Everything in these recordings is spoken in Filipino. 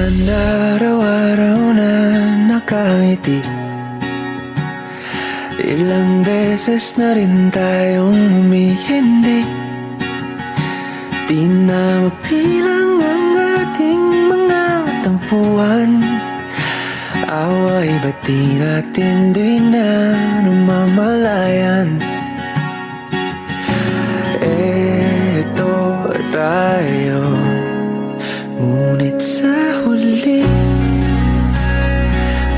naman araw-araw na nakangiti. Ilang beses na rin tayong humihindi. Di na mapilang ang ating mga tampuhan. Away ba't di natin di na namamalayan? Eto tayo, ngunit sa huli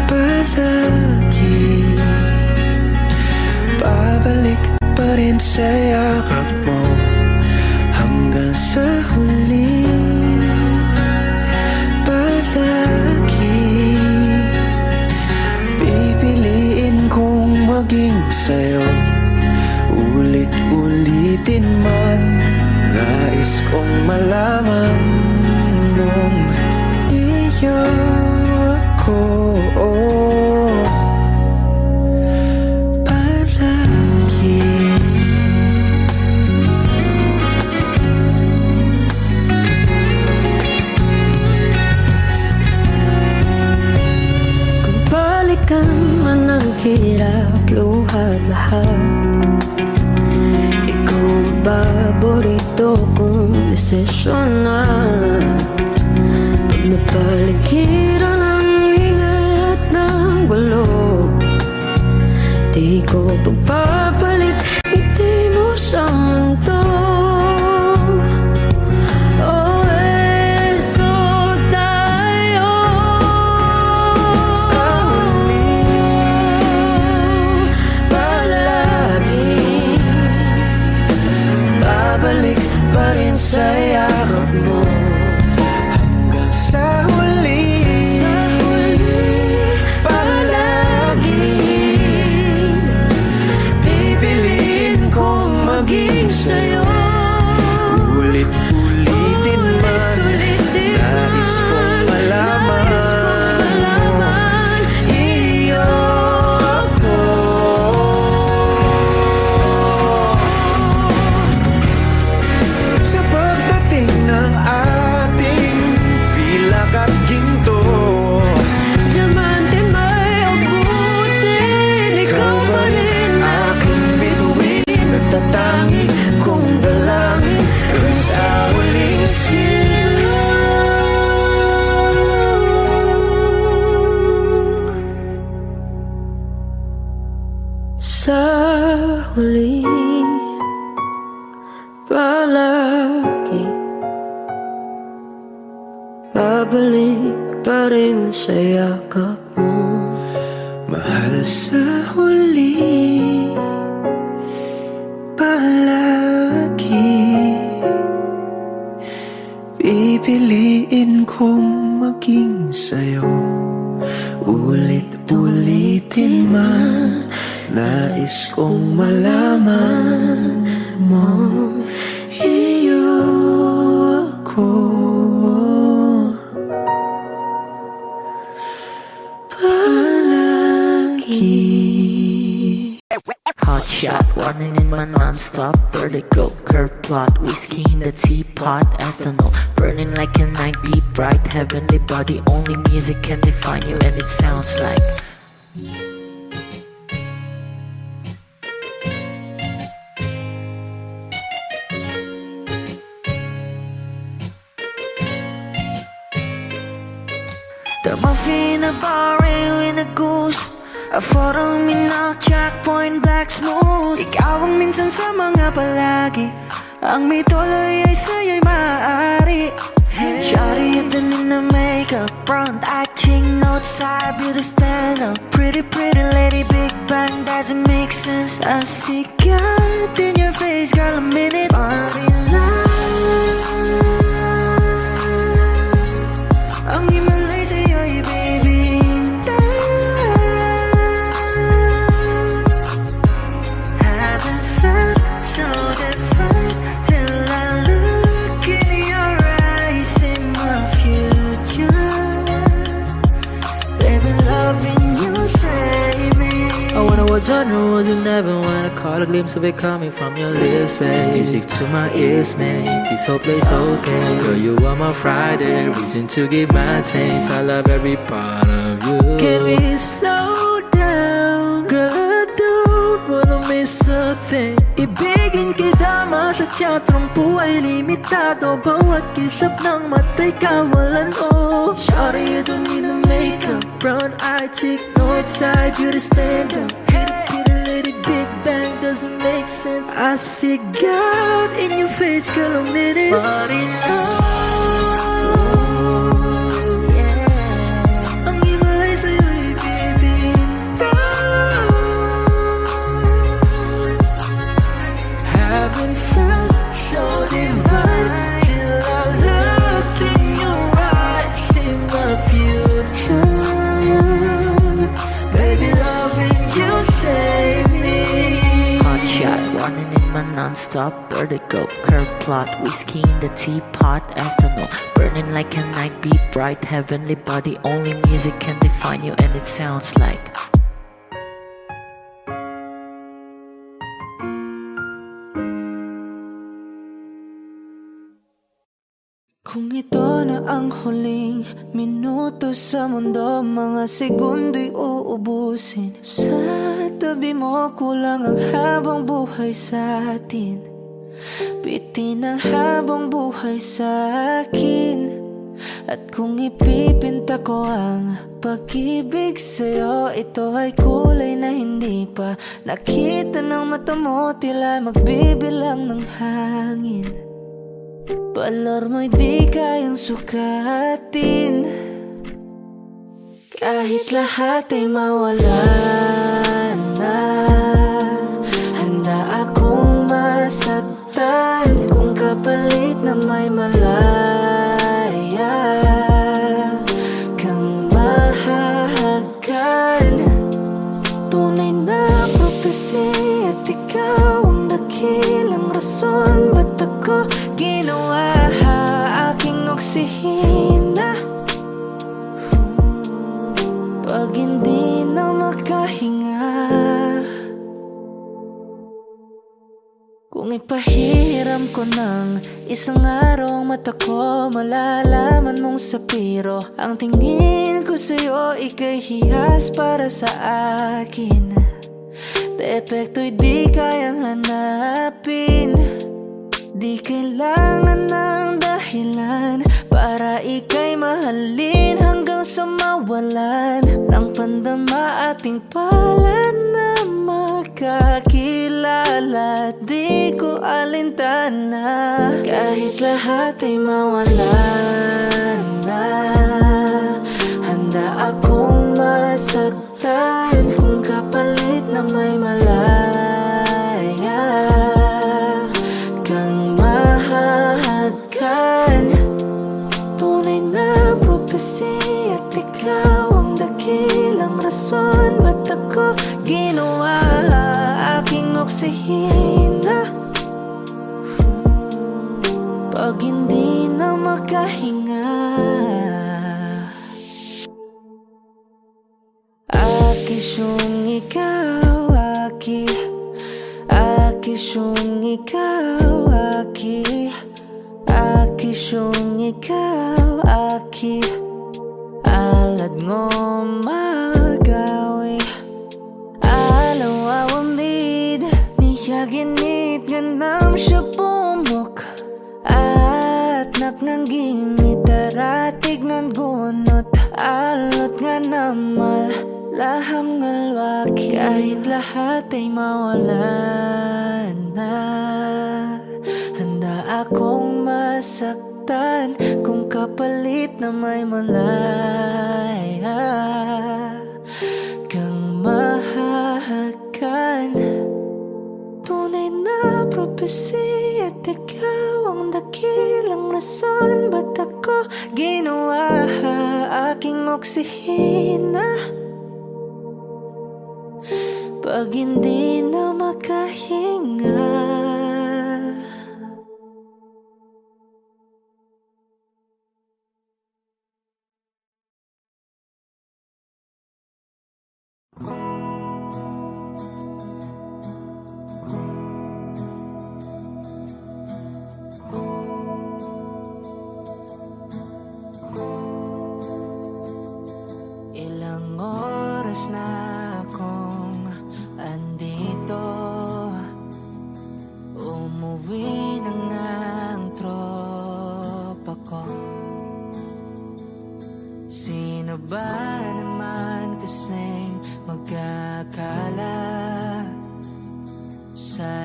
palagi babalik pa rin sa yakap mo. Hanggang sa huli palagi pipiliin kong maging sa'yo. Ulit-ulitin man, nais kong malaman nung iyo ako. Hirap, luhat, lahat. Ikaw ang paborito kong desisyon na. Pag napaligiran ang ingay at ng gulo, di ko pagpapalit, hindi mo sa mundo. Sa yakap mo hanggang sa huli, palagi pipiliin kong maging sa'yo. Ulit-ulitin man, nais kong malaman iyo ako. Sa pagdating ng ating pilak at ginto, diamante may abutin, ikaw pa rin aking bituin, nagtatangi kong dalangin hanggang sa huling silaw. Sa huli palagi babalik pa rin sa yakap mo. Mahal, sa huli palagi pipiliin kong maging sa'yo. Ulit-ulitin man, nais kong malaman mo iyo ako. Hot shot, running in my non-stop vertigo, curve plot, whiskey in the teapot, ethanol, burning like a night, beat bright, heavenly body, only music can define you, and it sounds like the muffin, a bar, in a goose. A photo mina, checkpoint, black smooth. Ikaw ang minsan sa mga palagi, ang may tuloy ay sa'yo'y maaari. Shawty, hidden in the makeup, front acting, outside, beauty stand up. Pretty, pretty lady, big bang, doesn't make sense. I see God in your face, girl, a minute. Party life, ang himalay sa'yo'y baby. on the road, you never wanna caught a glimpse of it coming from your lips, babe. Music to my ears, man, this whole place okay. Girl, you are my Friday, reason to give my taste. I love every part of you. Can we slow down? Girl, I don't wanna miss a thing. Ibigin kita, masadya tong buhay limitado. Bawat kisap ng mata'y kawalan, oh. Shawty, you don't need no makeup. Brown eye chick, north side, you to stand up. Hit it, let it big bang, doesn't make sense. I see God in your face, girl, I'm in it. But enough. Haven't felt so divine till I look in your eyes, see my future. Baby, loving you save me. Hot shot, running in my non-stop vertigo. Curve plot, whiskey in the teapot, ethanol. Burning like a night, be bright, heavenly body. Only music can define you, and it sounds like Kung ito na ang huling minuto sa mundo, mga segundo'y uubusin. Sa tabi mo, kulang ang habang buhay sa atin. Bitin ang habang buhay sa akin. At kung ipipinta ko ang pag-ibig sa'yo, ito ay kulay na hindi pa nakita ng mata mo, tila magbibilang ng hangin. Balor mo'y di kayang sukatin, kahit lahat ay mawala na. Handa akong masaktan kung kapalit na may malaya kang mahahagan. Tunay na prophecy at ikaw ang dakilang rason ba't ako ginawa aking oksihina. Pag hindi na makahinga, kung ipahiram ko ng isang araw mata ko, malalaman mong sapiro ang tingin ko sa'yo, ika'y hiyas para sa akin. Depekto'y di kayang hanapin. Di kailangan ng dahilan para ika'y mahalin hanggang sa mawalan ng pandama ating palad na magkakilala. Di ko alintana kahit lahat ay mawalan na. Handa akong masaktan kung kapalit na may malaya kang mahahagan. Tunay na prophecy at ikaw ang dakilang rason ba't ako ginawa aking oksihina. Pag hindi na makahinga, akisyong ikaw, akisyong ikaw, akisyong ikaw, alad ngo magawi alaw awamid niyaginit ganam siya pumok at naknanggimit aratig ng gunot alot nga namal laham ngalwaki kahit lahat ay mawalan na. Handa akong masaktan kung kapalit na may malaya kang mahahagan. Tunay na prophecy at ikaw ang dakilang rason ba't ako ginawa aking oksihina. Pag hindi na makahinga,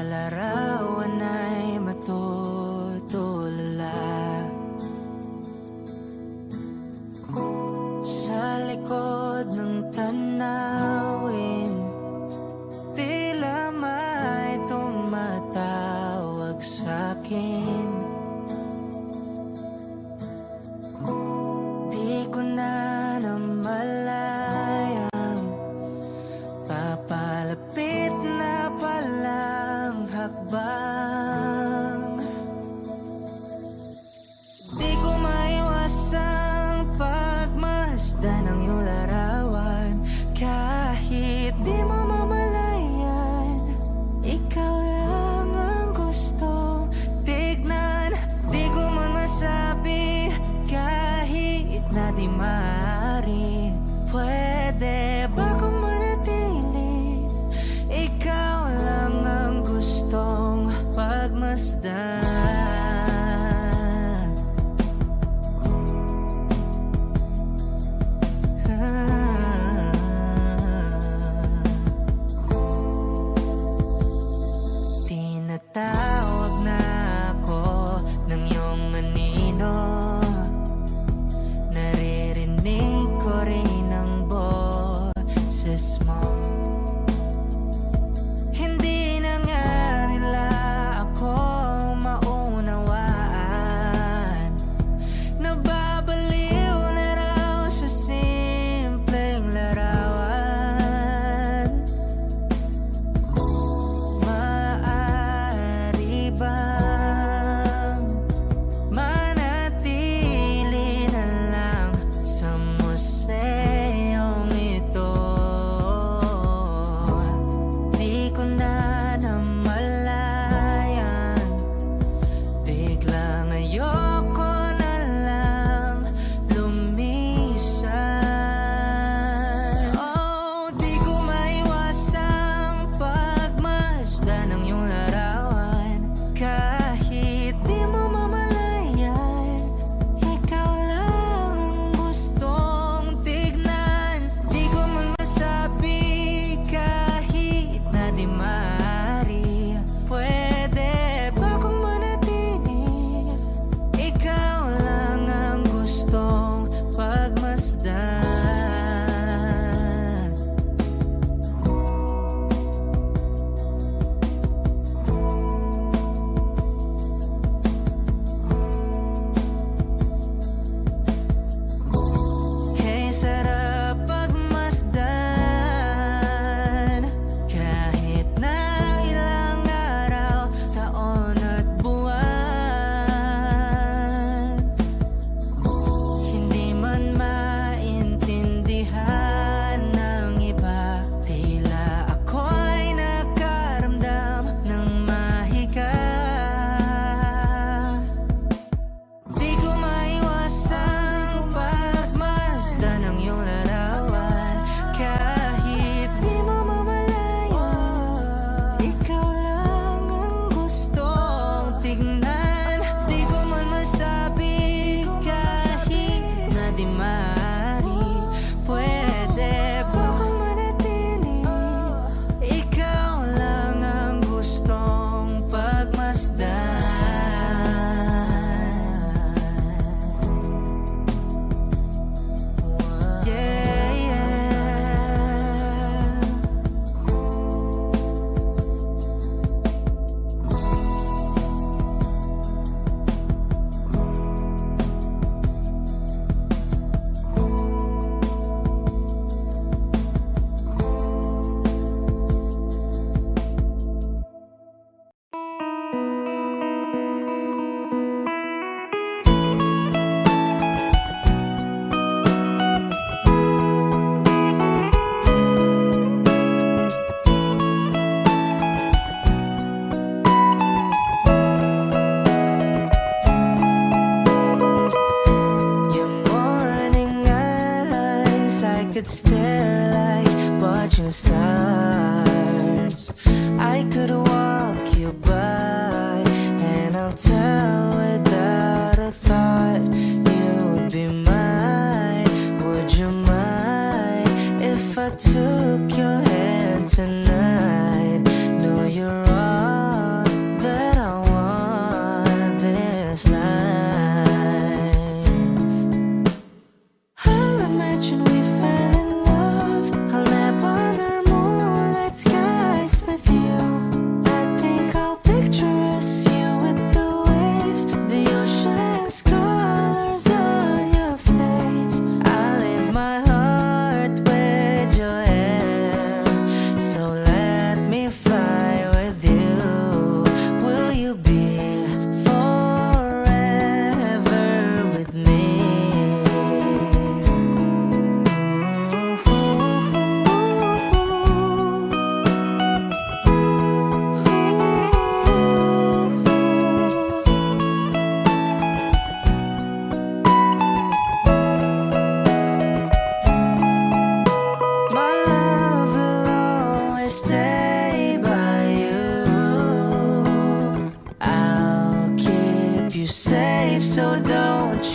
larawan ay matutulala. Sa likod ng tanawin, tila may tumatawag sa'kin. Di ko na namalayang papalapit na palang hakbang. Di ko maiwasang pagmasdan ng iyong larawan. Kahit di mo mamalayan, ikaw lang ang gustong tignan. Di ko man masabi kahit na di maaari. Pwede ba kung manatili? Ikaw lang ang gustong pagmasdan. Tinatawag na ako ng iyong anino. Naririnig ko rin ang boses mo. Hindi na nga nila ako maunawaan. Nababaliw na raw sa simpleng larawan. Maaari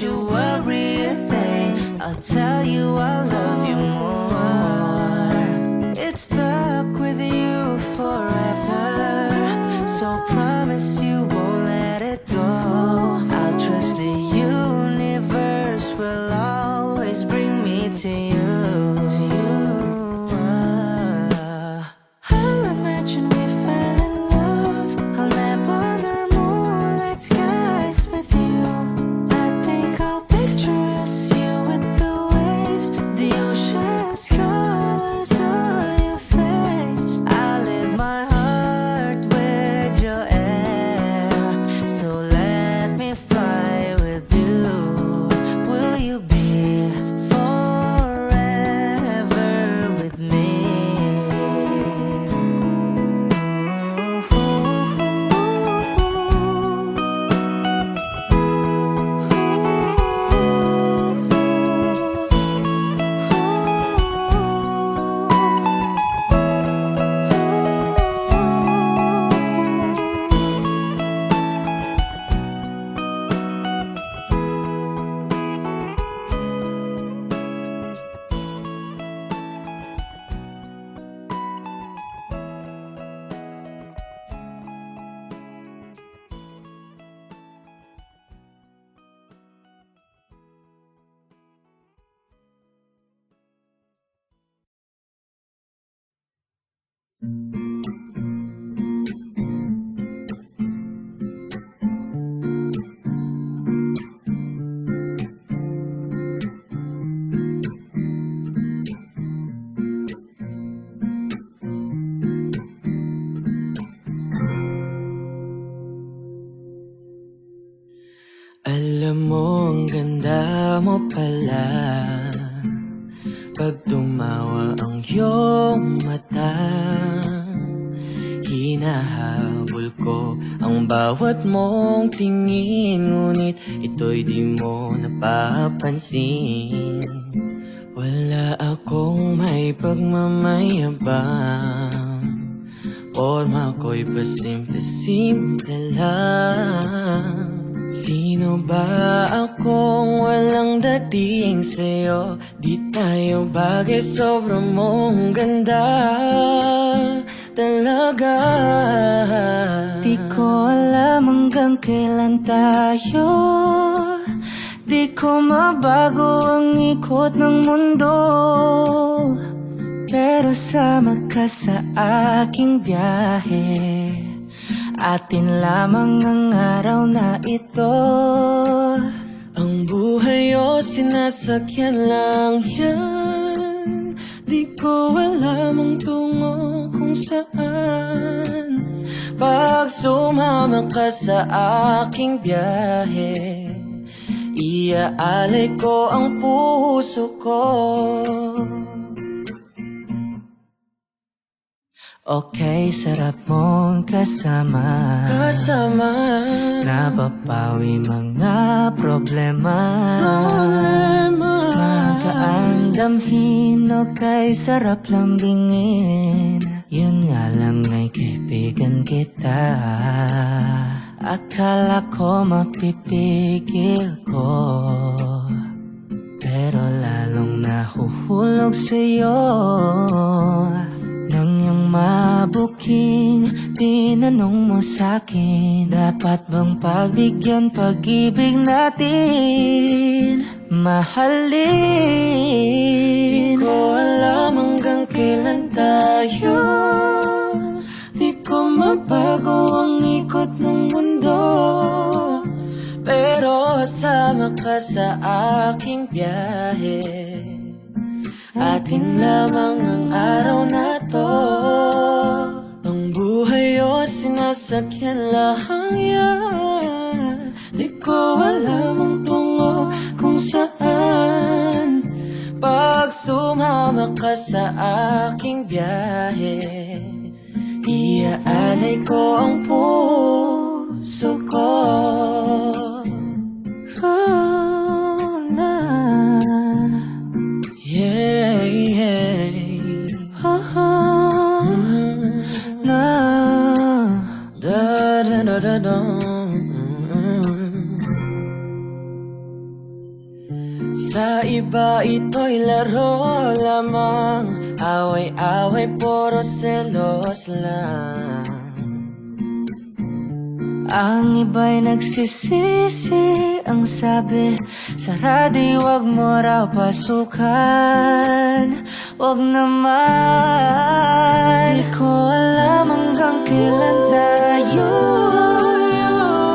you worry a thing. I'll tell you I love you more. It's stuck with you forever, so promise you won't let it go. I'll trust the universe will always bring me to you. I'll imagine we fell in love. I'll never under moonlight skies with you. I think I'll picture us, you with the waves, the ocean's colors on your face. I let my heart with your air, so let me fly with you. Will you be forever with me? Alam mo, ang ganda mo pala pag tumawa ang iyong mata. Hinahabol ko ang bawat mong tingin, ngunit ito'y di mo napapansin. Wala akong may pagmamayabang, forma ko'y pasimple-simple lang. Sino ba akong walang dating sa'yo? Di tayo bagay, sobrang mong ganda talaga. Di ko alam hanggang kailan tayo, di ko mabago ang ikot ng mundo, pero sama ka sa aking biyahe. Atin lamang ang araw na ito. Ang buhay o sinasakyan lang yan, di ko alam ang tungo kung saan. Pag sumama ka sa aking biyahe, iaalay ko ang puso ko. Okay, sarap mong kasama, napapawi mga problema. Magaan damhin, okay, sarap lambingin. Yun nga lang ay kaibigan kita. Akala ko mapipigil ko, pero lalong nahuhulog sa'yo. Nang iyong mabuking, tinanong mo sa'kin, dapat bang pagbigyan pag-ibig natin, mahalin? Di ko alam hanggang kailan tayo, di ko mabago ang ikot ng mundo, pero sama ka sa aking biyahe. Atin lamang ang araw na to. Ang buhay o sinasakyan lang yan, di ko alam ang tungo kung saan. Pag sumama ka sa aking biyahe, iaalay ko ang puso ko. Oh, na. Yeah, yeah. Oh, na. Da da da da da. Sa iba ito'y laro lamang, away-away puro selos lang. Ang iba'y nagsisisi, ang sabi sa radyo, wag mo raw pasukan. Wag naman. Di ko alam hanggang kailan tayo.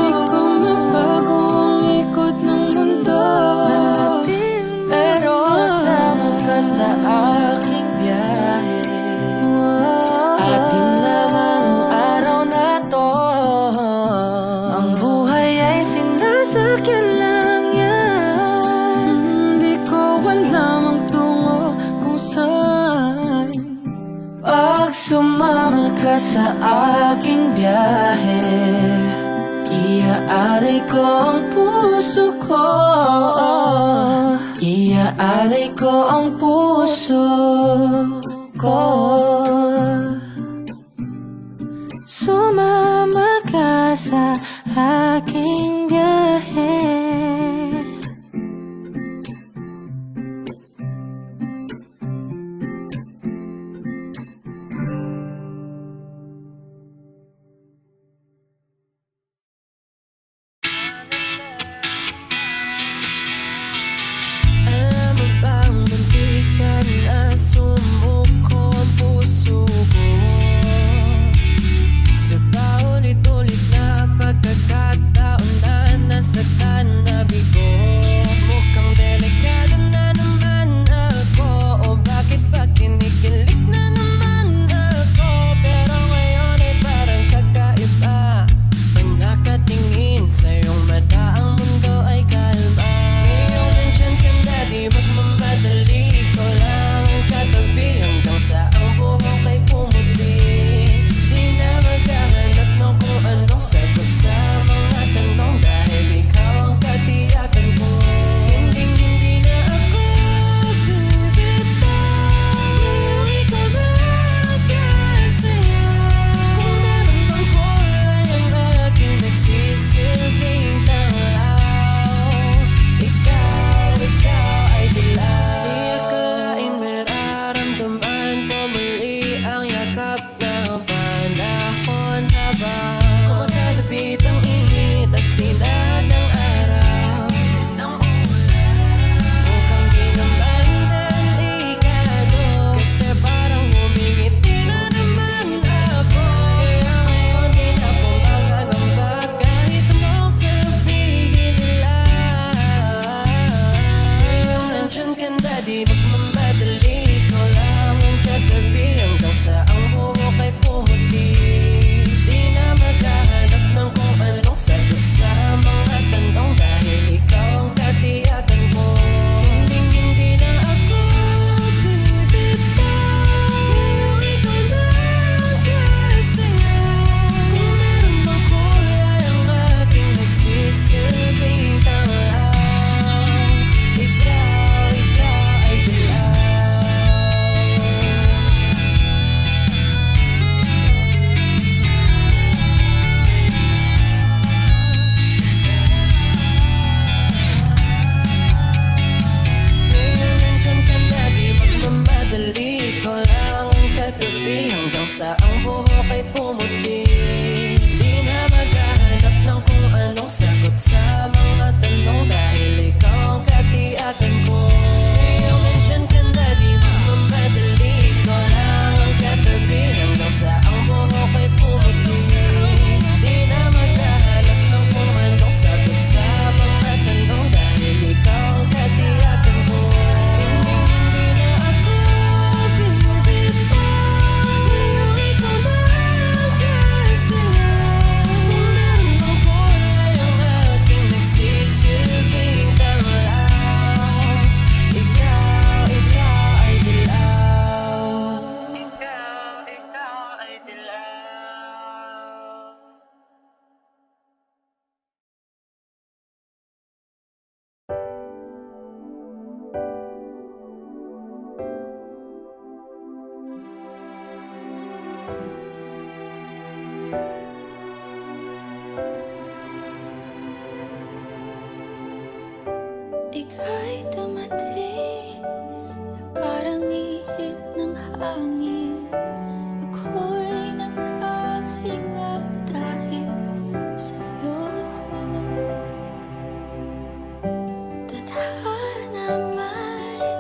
Di ko mabago ang ikot ng mundo, pero kasama ka sa aking biyahe. Atin lamang ang araw na to. Ang buhay ay sinasakyan lang yan. Di ko alam ang tungo kung saan. Pag sumama ka sa aking biyahe, iaalay ko ang puso ko. Iaalay ko ang puso ko. Sumama ka sa aking biyahe. Alam mo bang muntikan na sumuko ang puso ko sa paulit-ulit na pagkakataon na nasa kanabi ko. Mukhang delikado na naman ako, o bakit ba kinikilig na naman ako? Pero ngayon ay parang kakaiba, pag nakatingin sa iyong mata ang mundo ay kalma. Ngayon nandyan ka na, di magmamadali, ko lang ang katabi. hangin. Ako'y nakahinga dahil sa'yo. Tadhana man,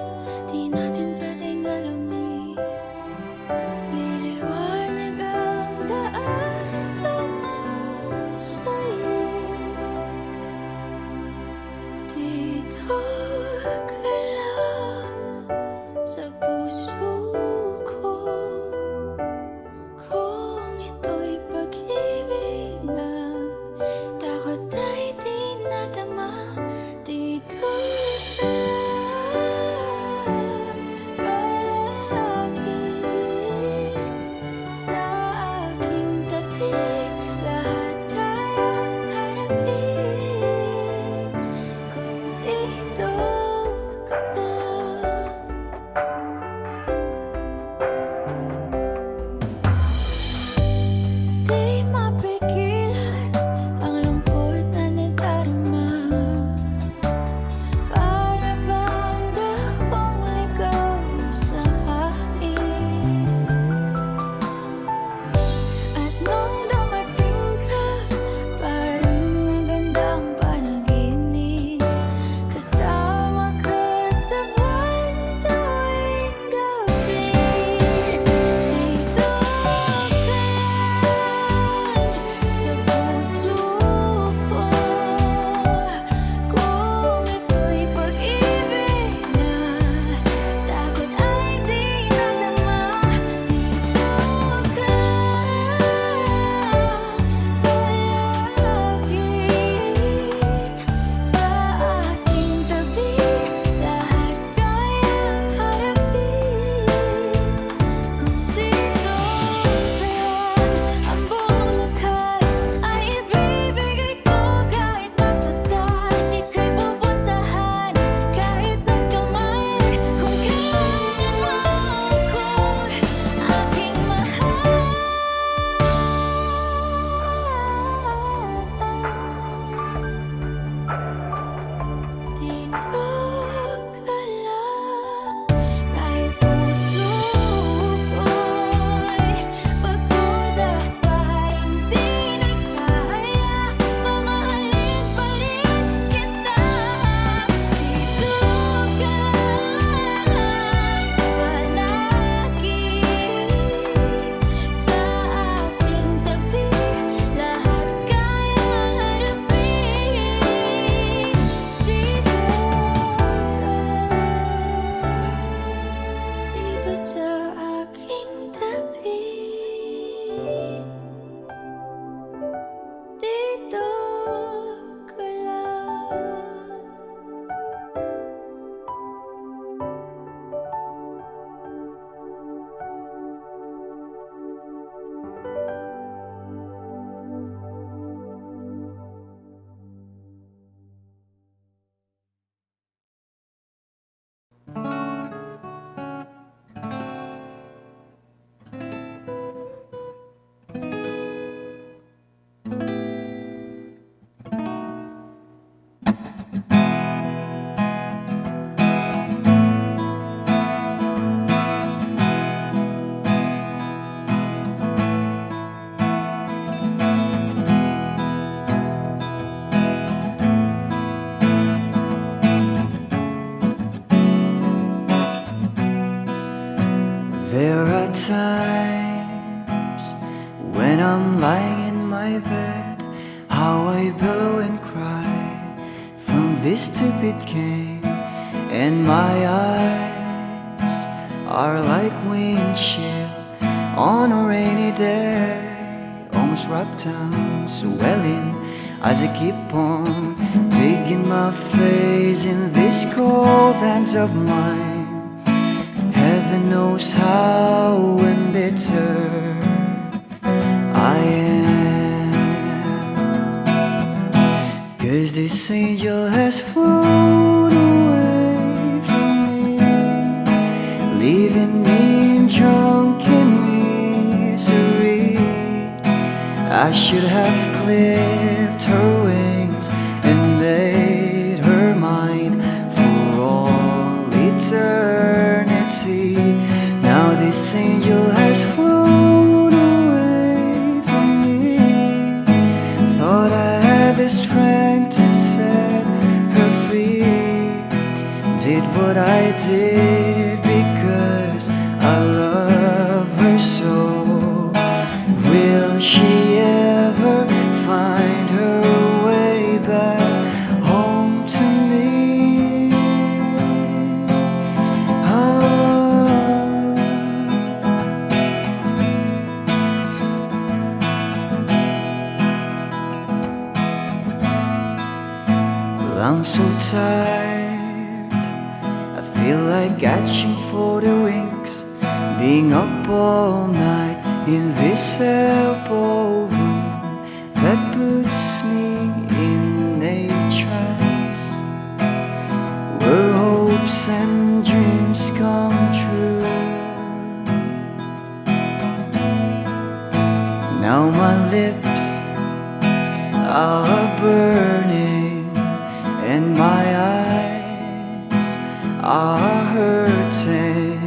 di natin pwedeng alamin. Liliwanag ang daan tungo sa'yo. Dito ka lang sa puso ko. Kung ito'y pag-ibig nga, takot ay di nadama. Dito ka lang palagi sa aking tabi. Lahat kayang harapin kung dito ka lang. Di mapigilan ang lungkot na nadarama. Para bang dahong ligaw sa hangin. At nung dumating ka, parang magandang panaginip. Kasama ka sa buwan tuwing gabi. Dito ka lang sa puso ko. Kung ito'y pag-ibig na, takot ay di nadama. Dito ka palagi sa aking tabi. Lahat kayang harapin kung dito ka lang. Ang buong lakas ay ibibigay ko kahit masaktan. Ika'y pupuntahan kahit saan ka man. Kung kailan mo ako aking mahal. Dito ka lang kahit puso ko'y pagod at parang di na kaya. Mamahalin pa rin kita. Dito ka lang palagi sa aking tabi. Lahat kayang harapin. Dito sa aking tabi. Dito ka lang. There are times when I'm lying in my bed, how I pillow and cry from this stupid game, and my eyes are like windshield on a rainy day, almost rubbed down, swelling as I keep on digging my face in these cold hands of mine. Heaven knows how embittered I am, 'cause this angel has flown away from me, leaving me in drunken misery. I should have clipped her wings and made her mine for all eternity. Now this the strength to set her free. Did what I did because I love her so. Will she ever find her way back home to me? Well, I'm so tired, I feel like catching for the winks, being up all night in this elbow room that puts me in a trance, where hopes and dreams come true. Now my lips are burning and my eyes are hurting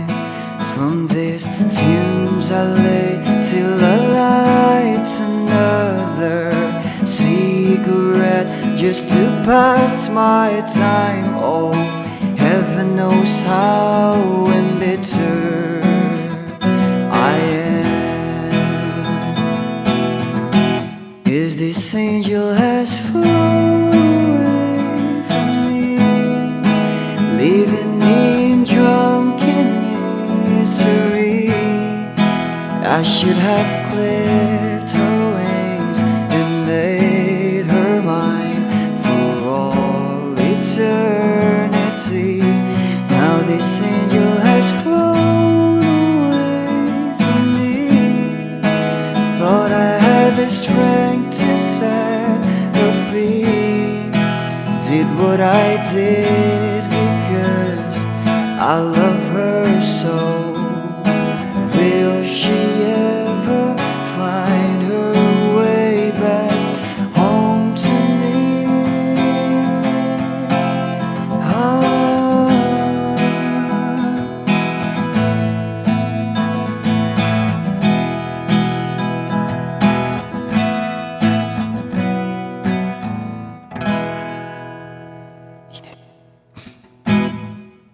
from these fumes I lay till I light another cigarette just to pass my time. Oh, heaven knows how embittered I am. Is this angel has flown away from me, leaving me in drunken misery? I should have clipped her wings and made her mine for all eternity. Now this angel has flown away from me. Thought I had the strength to set her free. Did what I did because I love her so. Will she ever find her way back home to me?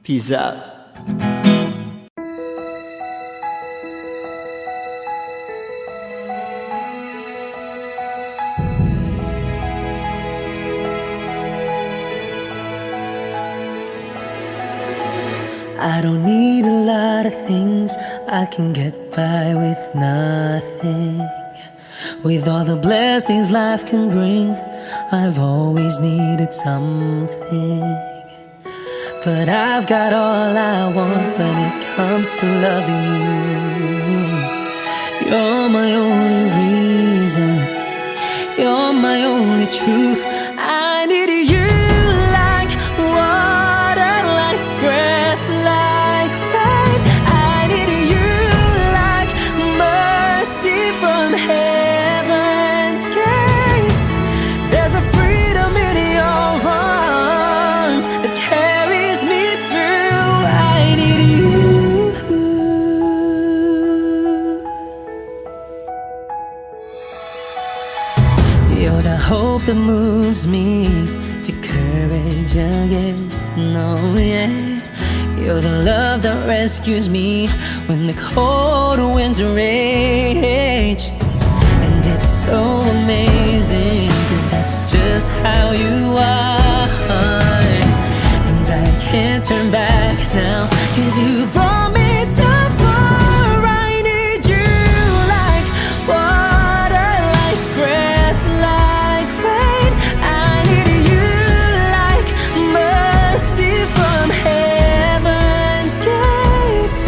Peace out. I don't need a lot of things, I can get by with nothing. With all the blessings life can bring, I've always needed something. But I've got all I want when it comes to loving you. You're my only reason, you're my only truth. I need you like water, like breath, like rain. I need you like mercy from heaven's gates. There's a freedom in your arms that carries me through. I need you. You're the hope that moves me to courage again. No, yeah. You're the love that rescues me when the cold winds rage. And it's so amazing, 'cause that's just how you are. And I can't turn back now, 'cause you brought me too far. I need you like water, like breath, like rain. I need you like mercy from heaven's gate.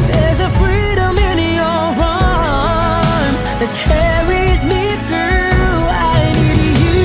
There's a freedom in your arms that carries me through. I need you.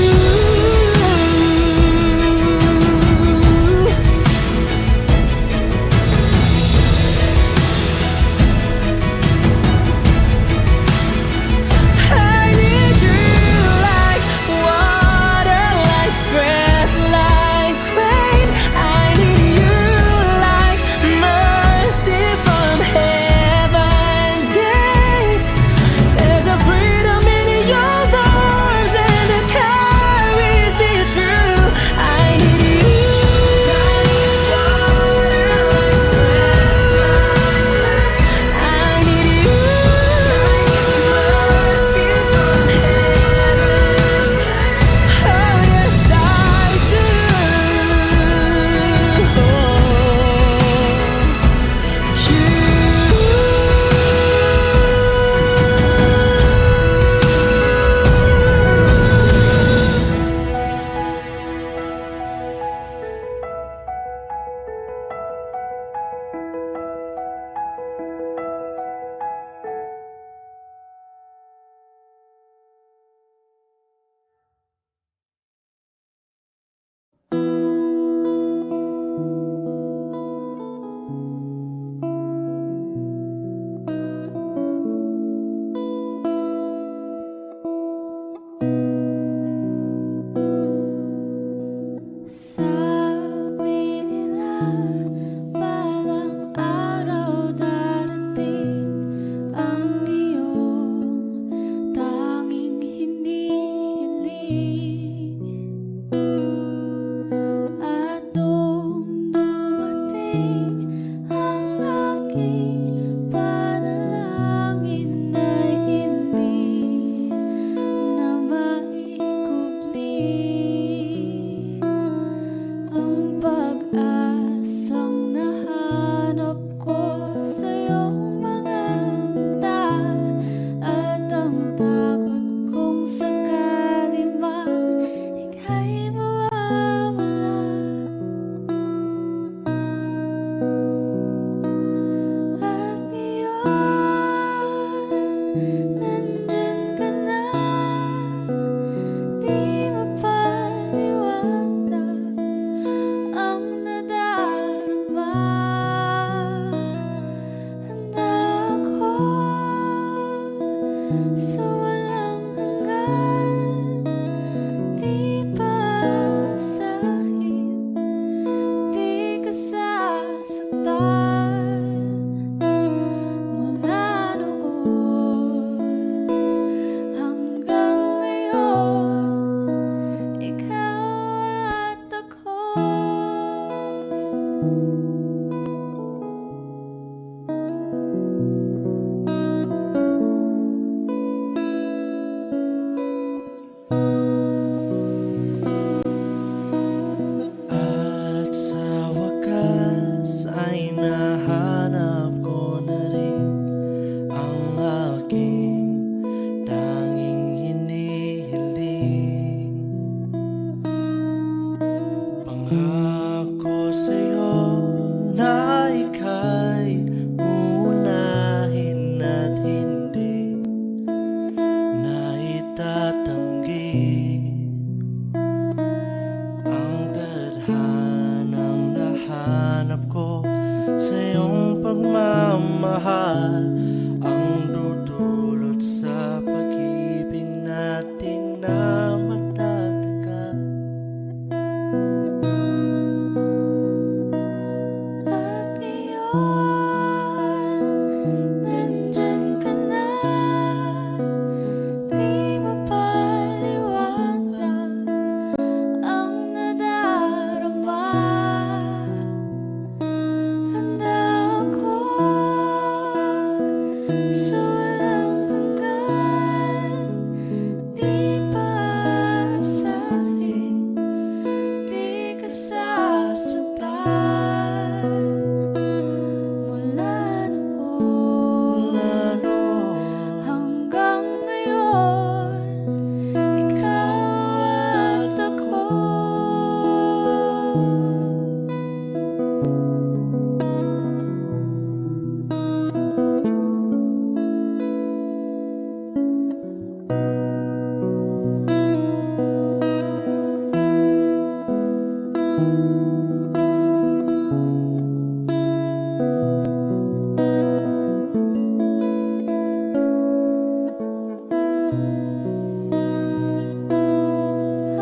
Pangako sa'yo na ika'y uunahin at hindi na itatanggi ang tadhanang nahanap ko sa iyong pagmamahal, ang dudulot sa pag-ibig natin na magtatagal. At ngayon, nandyan ka na. Di mapaliwanag ang nadarama. Handa ako sa walang hanggan. Di paasahin, di ka sasaktan. Mula noon hanggang ngayon, ikaw at ako.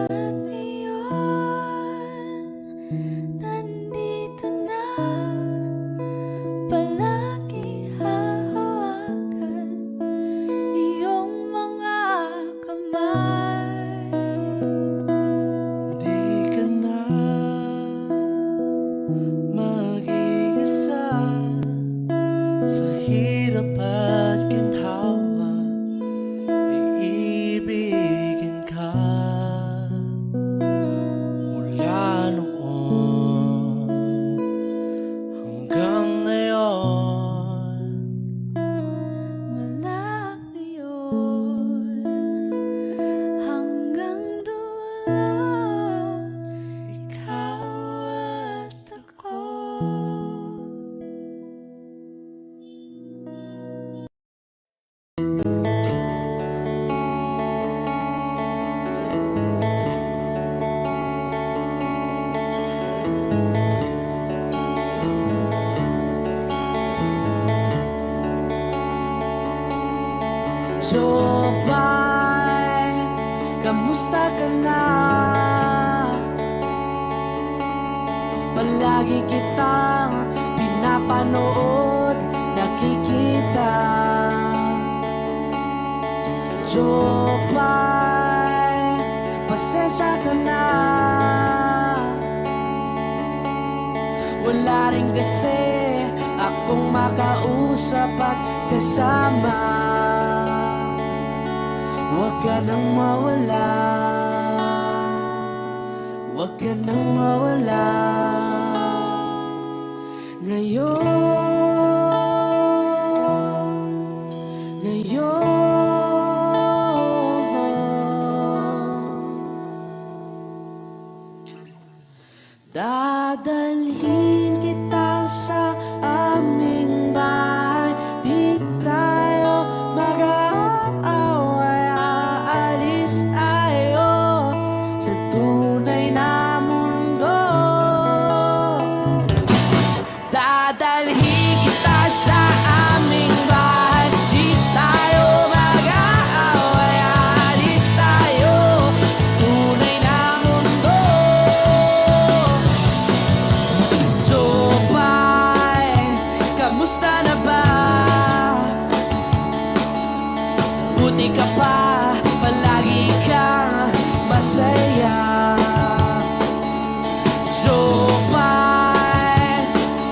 At iyon, nandito na, palagi hahawakan iyong mga kamay. Di ka na mag-iisa sa hirap at ginhawa, iibigin ka mula noon hanggang ngayon. Mula ngayon hanggang dulo, ikaw at ako. Jobay, kamusta ka na? Palagi kitang pinapanood, nakikita. Jobay, pasensya ka na. Wala rin kasi akong makausap at kasama. Huwag ka nang mawala, huwag ka nang mawala. Dadalhin kita sa aming bahay, di tayo mag-aaway, aalis tayo sa tunay na mundo. Dadalhin kita sa aming bahay, di tayo mag-aaway, aalis tayo tunay na mundo. Jobay, kamusta na ba? Buti ka pa, palagi kang masaya. Jobay,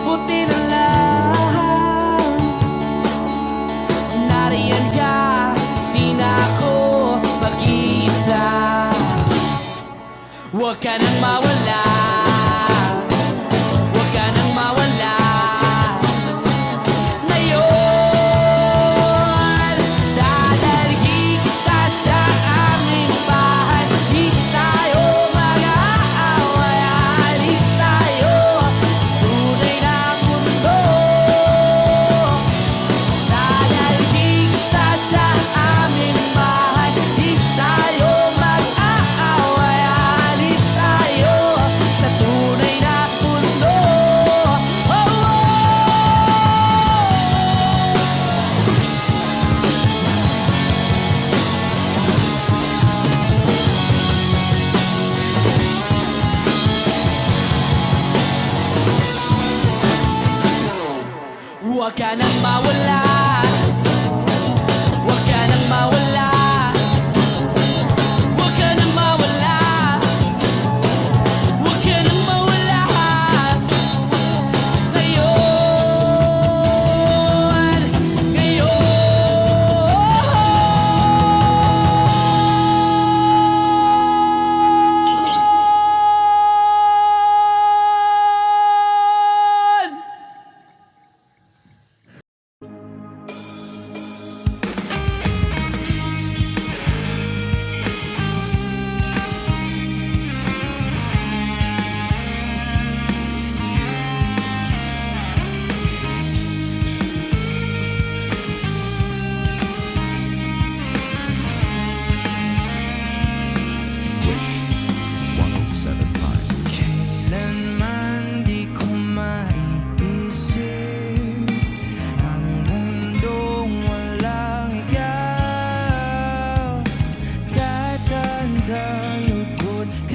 buti na lang nariyan ka, di na ako mag-iisa. Huwag ka nang mawala, huwag ka nang mawala. Ngayon, dadalhin kita sa aming bahay, di tayo mag-aaway,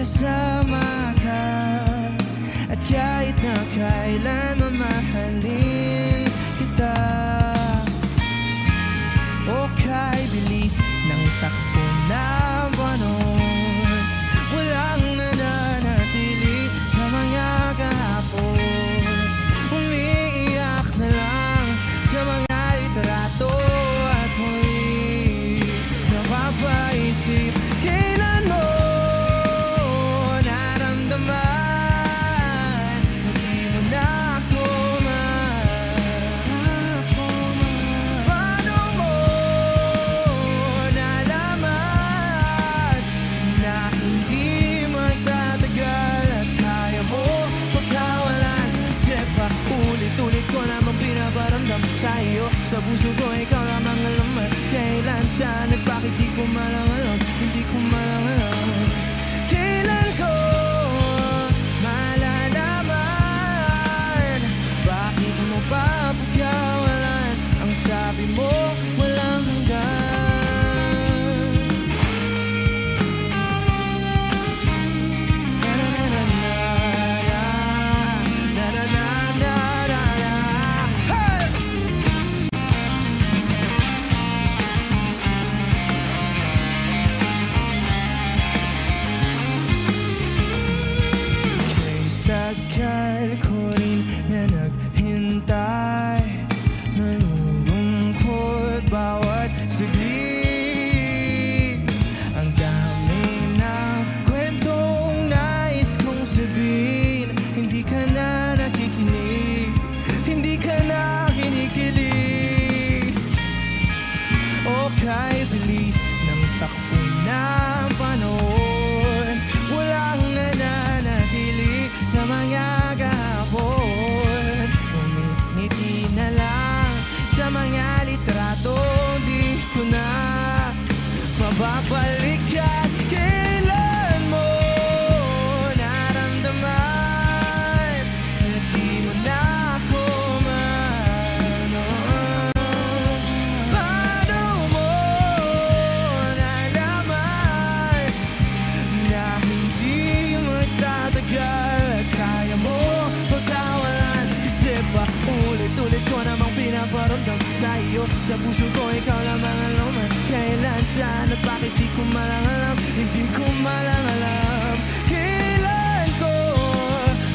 kasama ka. At kahit na kailan mamahalin kita. O kay bilis ng takbo ng panahon, walang nananatili sa mga kahapon. Umiiyak na lang sa mga litrato at muli napapaisip kailan mo naramdaman na di mo na ako paano mo nalaman na hindi magtatagal at kaya mo pagkawalan? Kasi pa ulit-ulit ko namang pinaparamdam sa iyo. Sa puso ko ikaw lamang alam at kailan, saan at bakit di ko malang alam. Hindi ko malang alam kailan ko malalaman. Bakit mo pa pagkawalan? Ang sabi mo walang hanggan. Hey! Kay tagal ko rin na naghintay, nalulungkot bawat saglit. Ang dami ng kwentong nais kong sabihin, hindi ka na nakikinig, hindi ka na kinikilig. O kay bilis ng takbo ng panahon, walang nananatili sa mga kahapon. Umingiti na lang sa mga litrato, di ko na mababalik yan. Kailan mo naramdaman na di mo na ako paano mo nalaman na hindi magtatagal at kaya mo pagkawalan? Kasi pa ulit-ulit ko namang pinaparamdam sa iyo. Sa puso ko ikaw lamang alam at kailan, saan at bakit di ko malang alam. Hindi ko malang alam kailan ko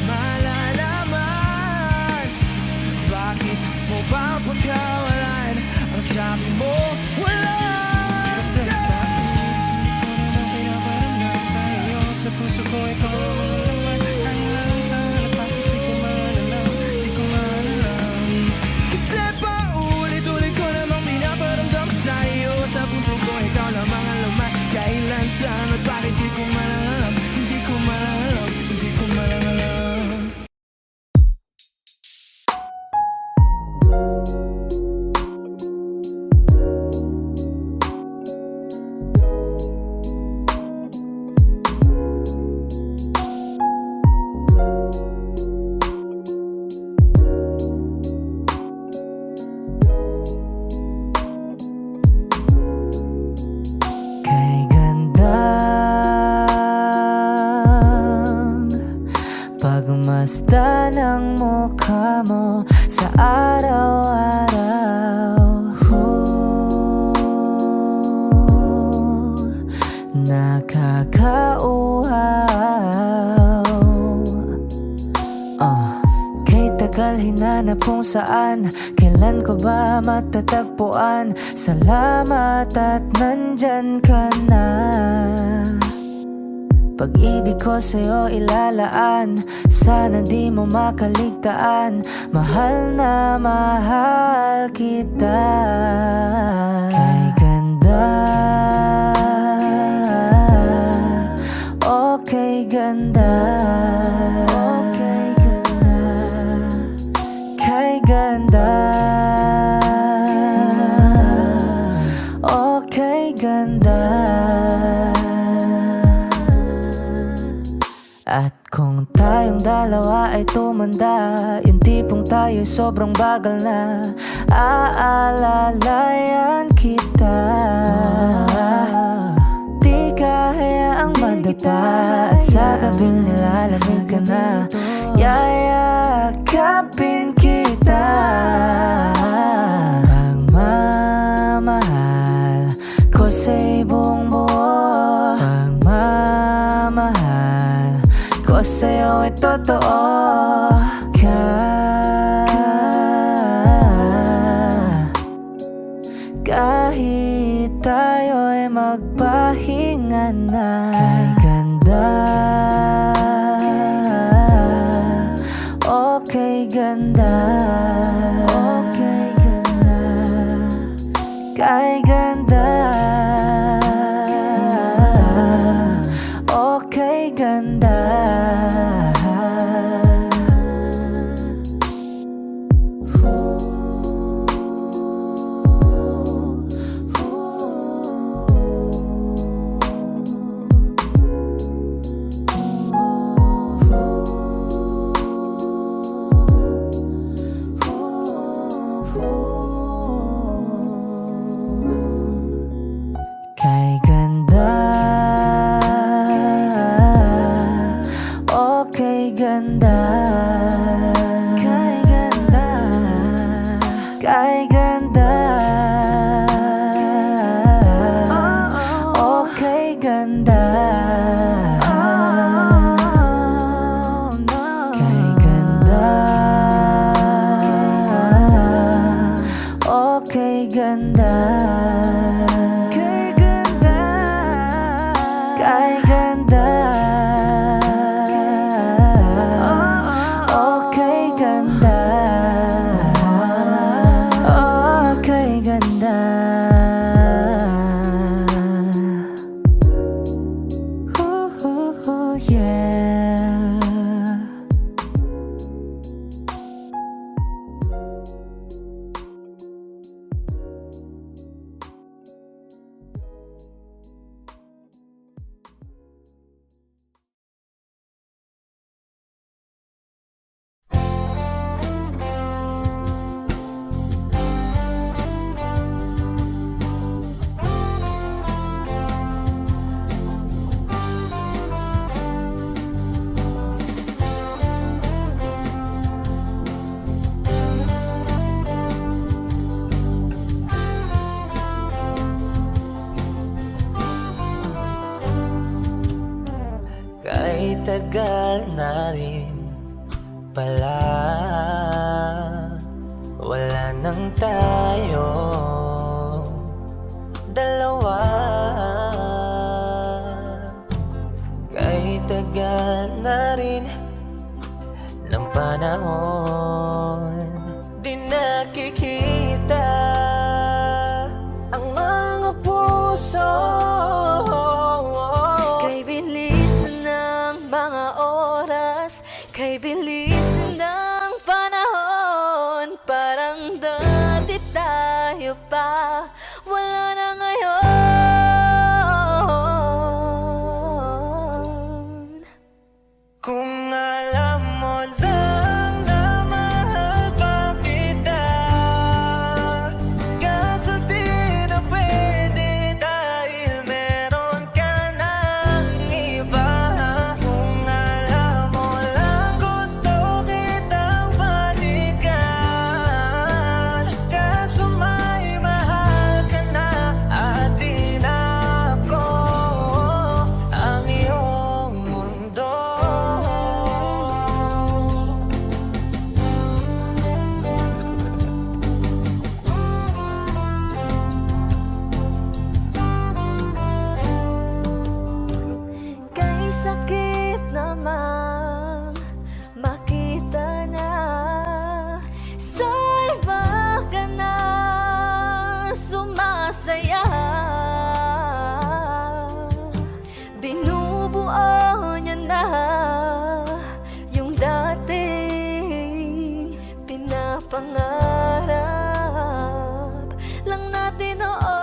malalaman. Bakit mo ba pagkawalan? Ang sabi mo wala. Kasi dati ko pinaparamdam sa iyo. Sa puso ko ikaw lamang alam at kailan, saan at bakit di ko malalam. Di ko malalam. Kasi pa ulit-ulit ko namang pinaparamdam sa iyo. Sa puso ko ikaw lamang alam at kailan, saan at bakit di ko malalam. Hindi ko malalam, hindi ko malalam. Kay gandang pagmasdan ng mukha mo sa araw-araw. Nakakauhaw. Kay tagal hinanap kung saan, kailan ko ba matatagpuan? Salamat at nandyan ka na. Pag-ibig ko sa'yo ilalaan, sana di mo makaligtaan. Mahal na mahal kita. Kay ganda, okay ganda, okay ganda, kay ganda, okay ganda. At kung tayong dalawa ay tumanda, yung tipong tayo'y sobrang bagal na, aalalayan kita. Di ka hayaang madama. kita at sa gabing nilalamig ka na, yayakapin kita. Pagmamahal ko sa'y buong buo, pagmamahal ko sa'yo ay totoo. Kahit tayo'y magpahinga na, kay ganda, okay ganda, okay ganda, kay ganda, okay ganda. Kay ganda, okay ganda, kay ganda, kay ganda, okay ganda, kay ganda, okay ganda. Kay ganda, okay ganda, okay ganda. Ooh, yeah. Kay tagal na rin pala, wala nang tayo dalawa. Kay tagal na rin ng panahon, di nakikita ang mga puso. Kay bilis ng mga oras, kay bilis ng panahon, parang dati tayo pa, wala na ngayon. Kung alam mo lang na mahal pa kita, kaso di na pwede dahil meron ka ng iba. Kung alam mo lang gusto kitang balikan, kaso may mahal ka na at di na ako ang iyong mundo. Kay sakit namang makita na sa iba ka na sumasaya. Binubuo niya na yung dating pinapangarap lang natin noon.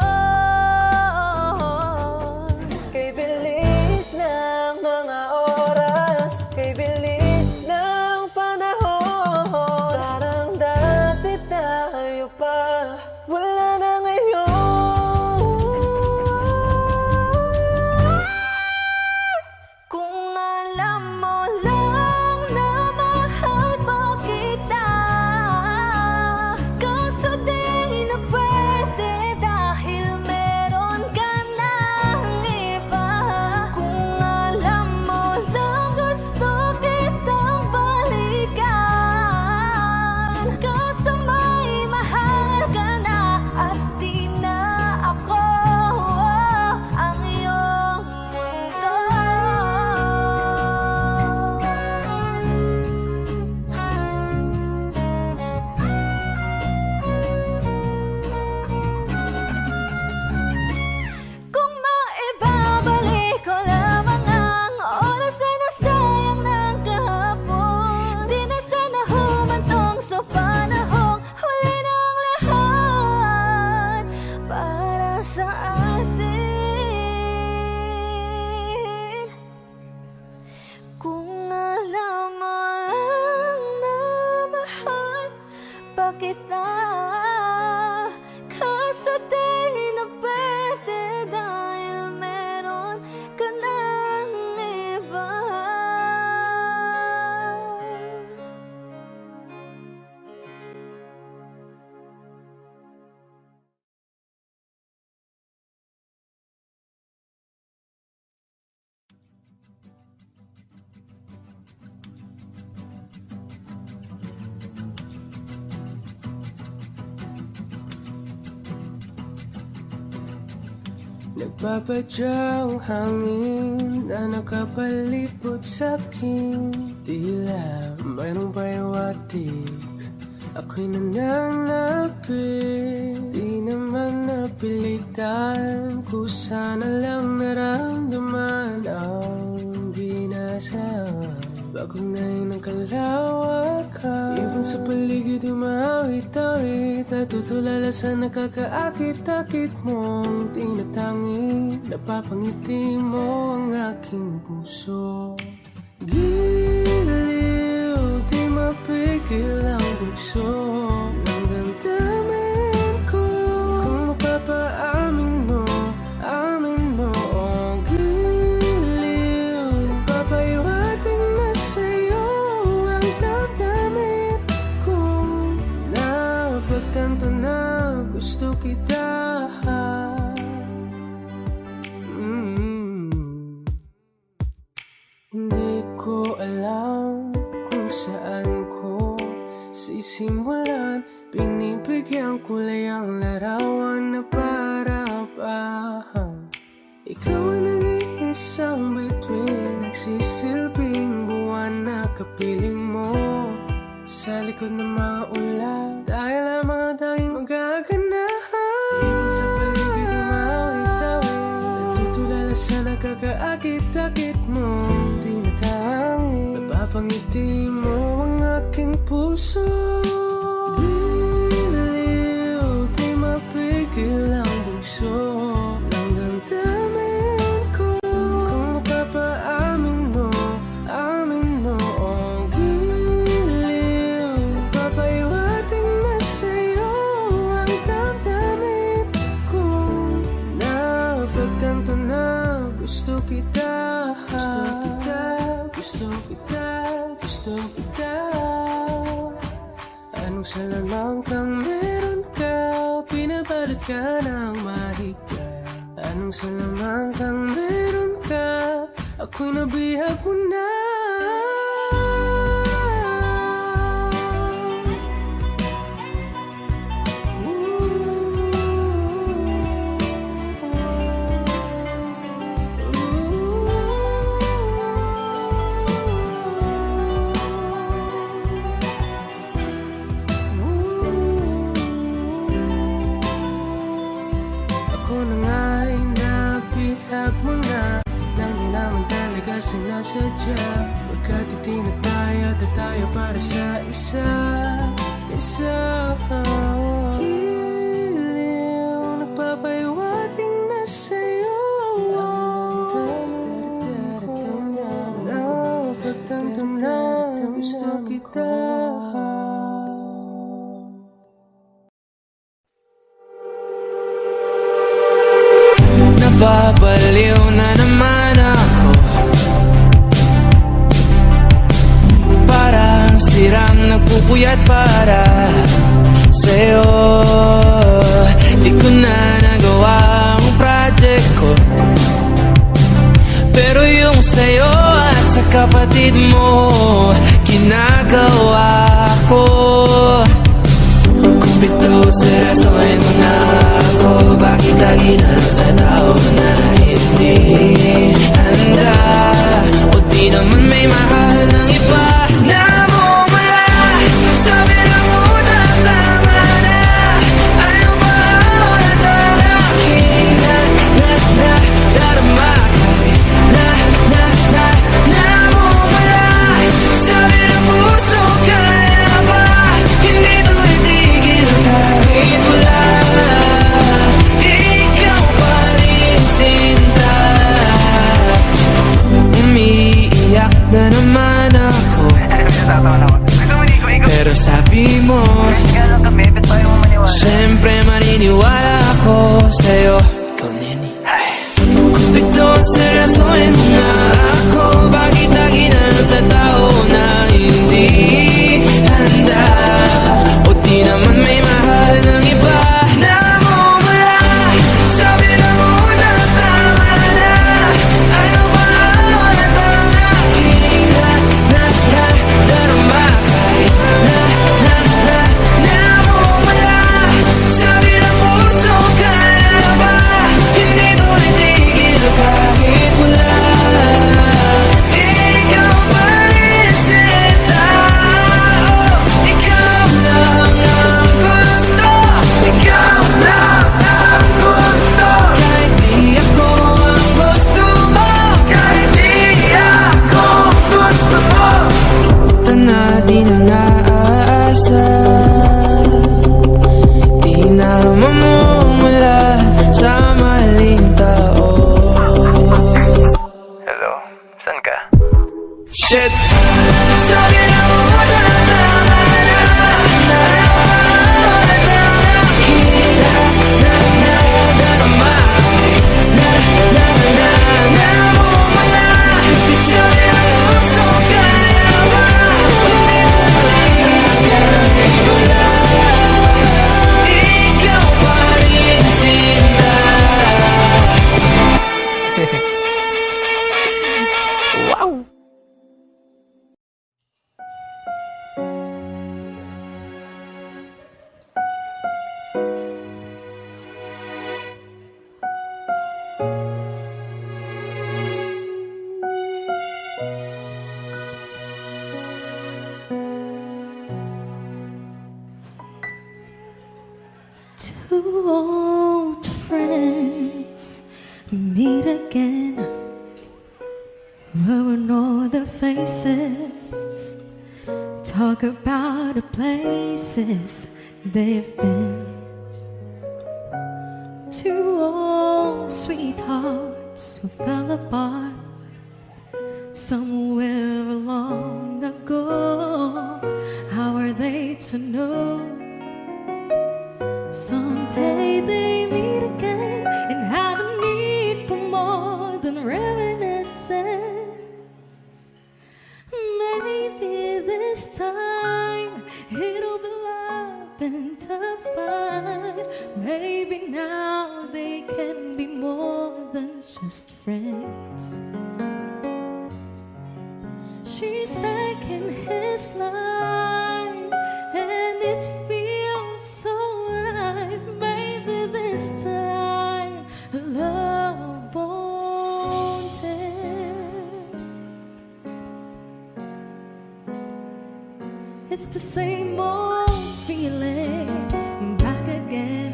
Kay bilis ng mga oras, kay bilis ng panahon, parang dati tayo pa, wala na ngayon. Nagpapadyang hangin na nakapalipot sa'kin. Tila mayroong payawatig, ako'y nananapit. Di naman napilitan, kusana lang naramdaman ang ginasaan. Bagong ngayon ang kalawakan, ibon sa paligid umawit-awit. Natutulala sa nakakaakit-akit mong tinatangi. Napapangiti mo ang aking puso. Giliw, di mapigil ang bugso ng damdamin ko. Kung mapapaamin mo, amin mo. Oh, giliw, papaiwating na sa'yo ang damdamin ko. Napagtanto na gusto kita. Hindi ko alam kung saan ko sisimulan. Pinipigyan kulay ang larawan na para-parahan. Ikaw ang nag-iisang bituin, nagsisilbing buwan na kapiling mo. Sa likod ng mga ulan, dahil lamang ang tanging magaganahan. Ibon sa paligid umawit-awit, natutulala sa nakakaakit-akit mo. Napapangiti mo ang aking puso. Giliw, di mapigil ang bugso ng damdamin ko. Kung mapapaamin mo, amin mo. Oh, giliw, papaiwating na sa'yo ang damdamin ko. Napagtanto na gusto kita. Gusto kita, gusto kita. Anong salamang kang meron ka, pinabalot ka ng mahigpit. Anong salamang kang meron ka, ako'y nabihag mo na. Sinasadya, pagkat itinag tayo at tayo para sa isa. Giliw, nagpapaiwating na sa'yo ang damdamin ko. Napagtanto na gusto kita. Nababaliw na naman ako, parang sirang nagpupuyat para sa'yo. Di ko na nagawa ang project ko, pero yung sa'yo at sa kapatid mo ginagawa ko. Kung pito seryosohin mo na ako, bakit lagi na lang sa tao na hindi handa? O di naman may mahal ng iba na mumula. Sabi ng unang tama na, ayaw ba ako na talaking darama ko'y na mumula. Sabi ng puso, kaya ba hindi ito itigil kahit wala? Ikaw pa rin sinta. Umiiyak na naman ako, Shit. Sabi na Two old friends meet again, wearing all their faces, talk about the places they've been. Two old sweethearts who fell apart somewhere long ago. How are they to know? Someday they meet again and have a need for more than reminiscing. Maybe this time it'll be love and divine. Maybe now they can be more than just friends. She's back in his life and it feels so right. Maybe this time love won't end. It's the same old feeling back again.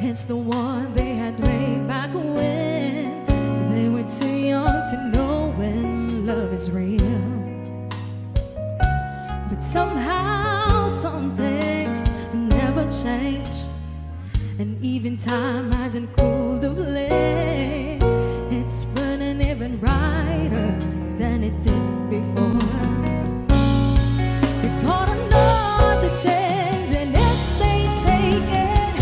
It's the one they had way back when they were too young to know when love is real. But somehow some things never change, and even time hasn't cooled the flame. It's burning even brighter than it did before. They got another chance, and if they take it,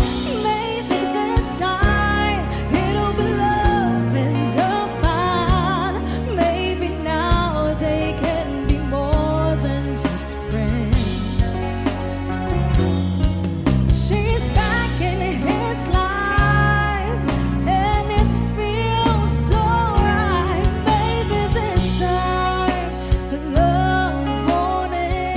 maybe this time it'll be love and divine. Maybe now they can be more than just friends. She's back in his life and it feels so right. Maybe this time love won't end.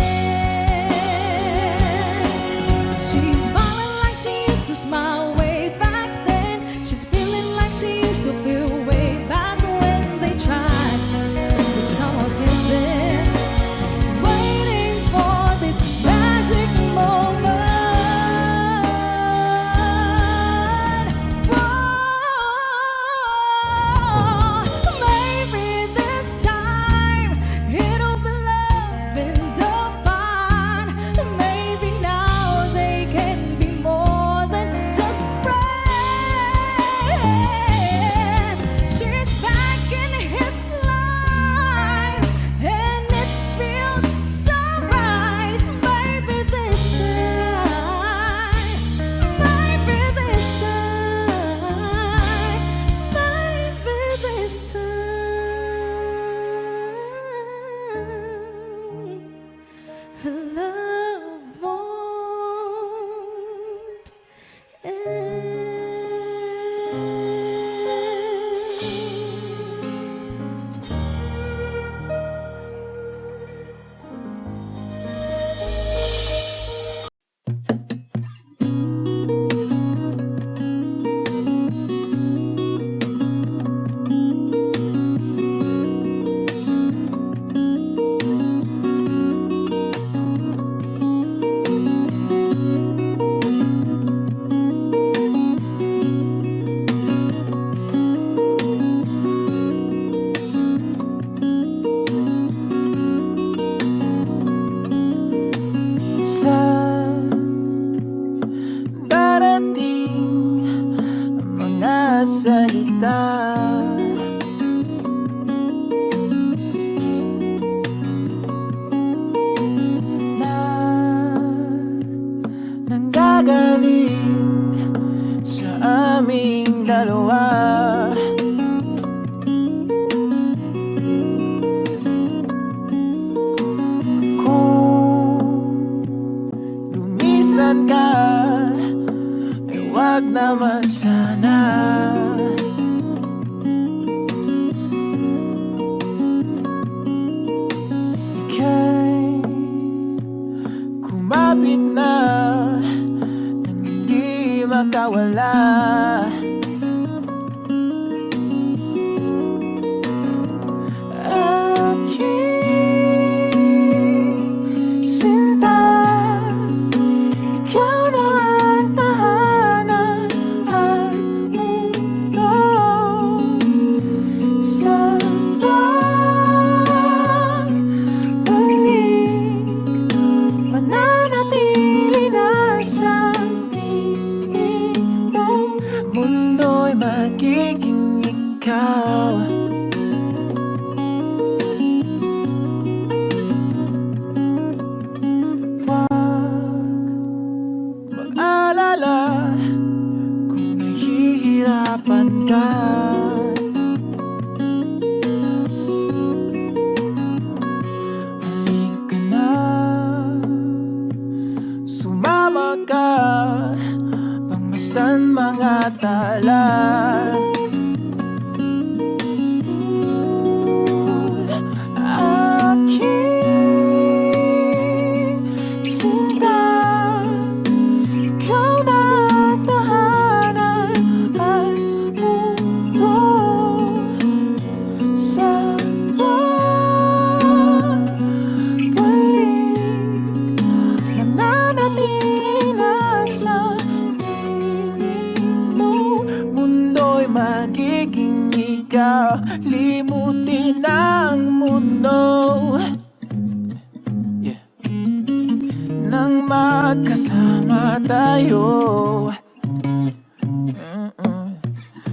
magkasama tayo.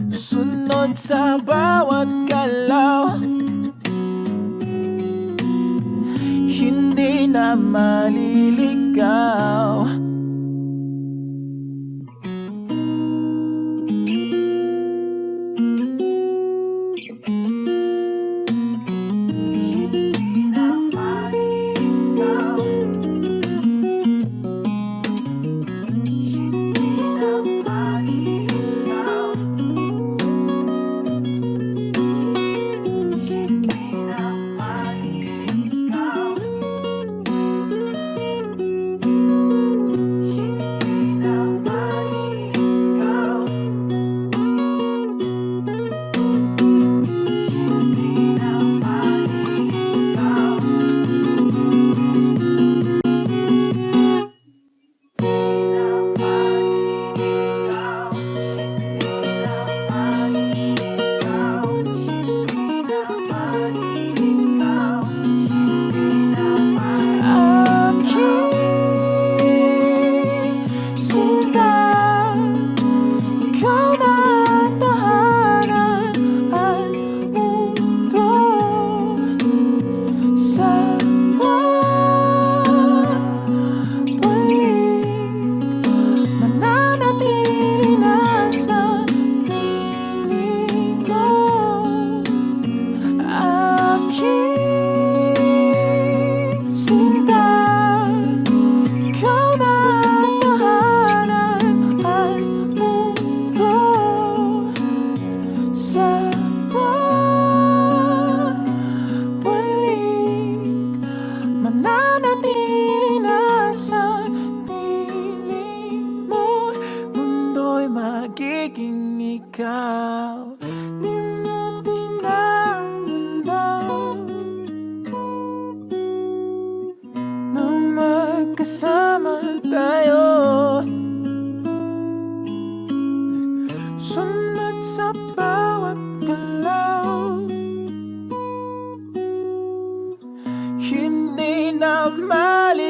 Sunod sa bawat galaw, hindi na maliligaw. Magiging ikaw, limutin ang mundo na magkasama tayo. Sunod sa bawat galaw, hindi na maliligaw.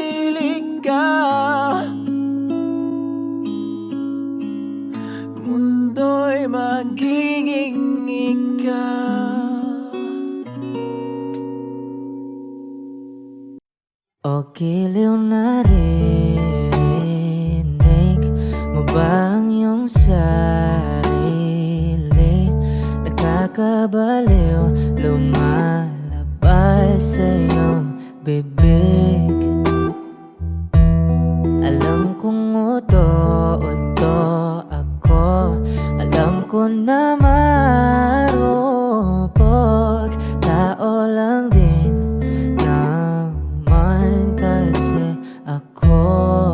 Mundo'y magiging ikaw. O giliw na rinig mo ba ang iyong sarili? Nakakabaliw, lumalabas sa iyong bibig. Alam kong uto-uto ako, alam ko na marupok, tao lang din naman kasi ako.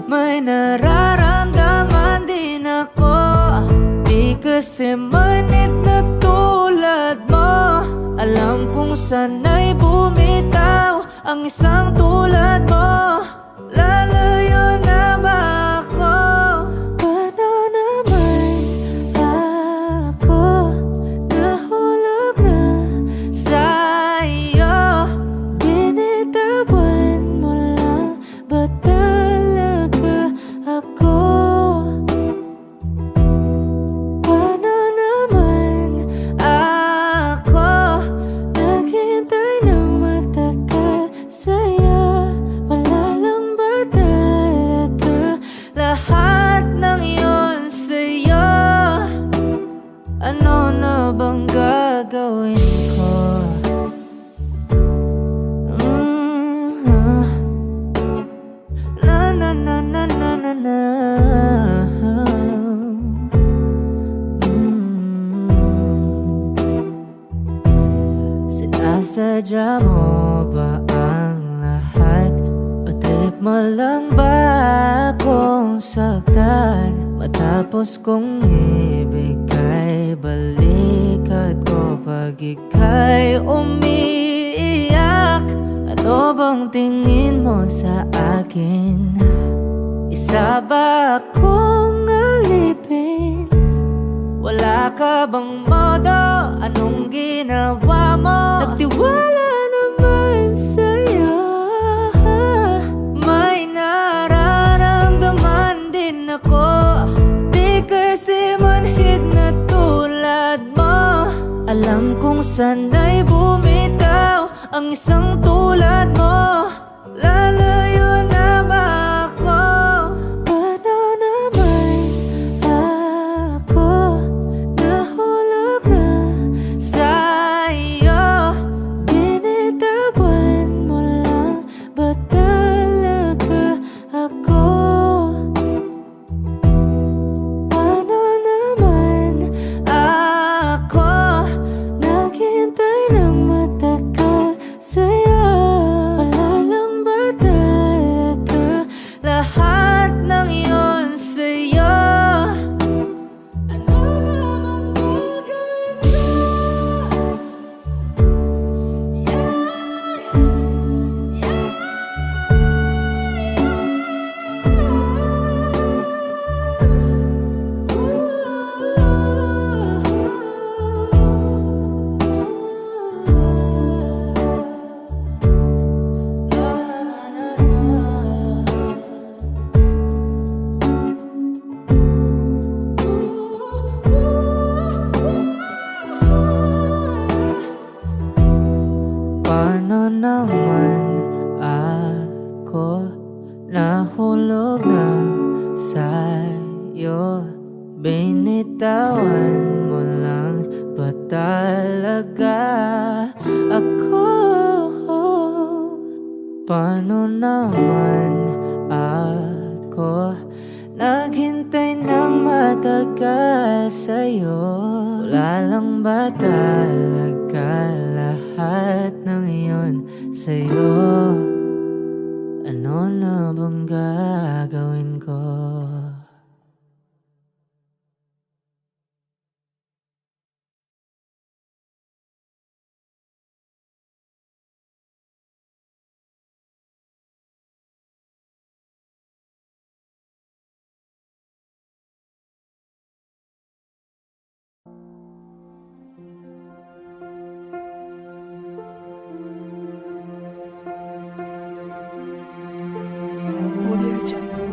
May nararamdaman din ako, di kasi manit na tulad mo. Alam kong sana'y bumitaw ang isang tulad mo. Lalayo na ba ako? Paano naman ako nahulog na sa'yo? Binitawan mo lang ba talaga ako? Paano naman ako naghintay ng matagal sa'yo? Wala lang ba talaga lahat ng yun sa'yo? Ano na bang gagawin ko? Na na na na na na na. Sinasadya mo ba ang lahat? O trip mo lang ba akong saktan? Matapos kong ibigay balikat ko pag ika'y umiiyak. Ano bang tingin mo sa akin? Isa ba akong alipin? Wala ka bang modo? Anong ginawa mo? Nagtiwala naman sa'yo. Alam kong sana'y bumitaw ang isang tulad mo. Lalayo na ba ako? Paano naman ako nahulog na Sa'yo, binitawan mo lang ba talaga ako? Paano naman ako naghintay ng matagal sa'yo? Wala lang ba talaga lahat ng iyon sa'yo. ano naman gagawin ko? Paano naman ako nahulog na sa'yo? Binitawan mo lang ba talaga ako? Paano naman ako naghintay ng matagal sa'yo? Wala lang ba talaga lahat ng iyon sa'yo? Ano na bang gagawin ko? Audio Jungle.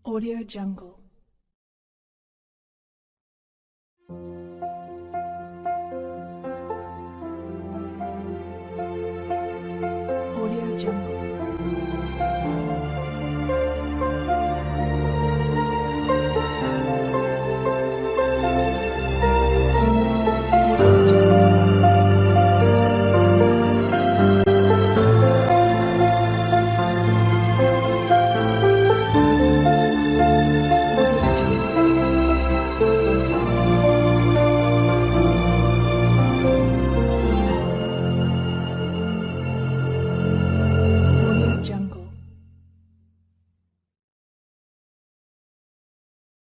Audio Jungle.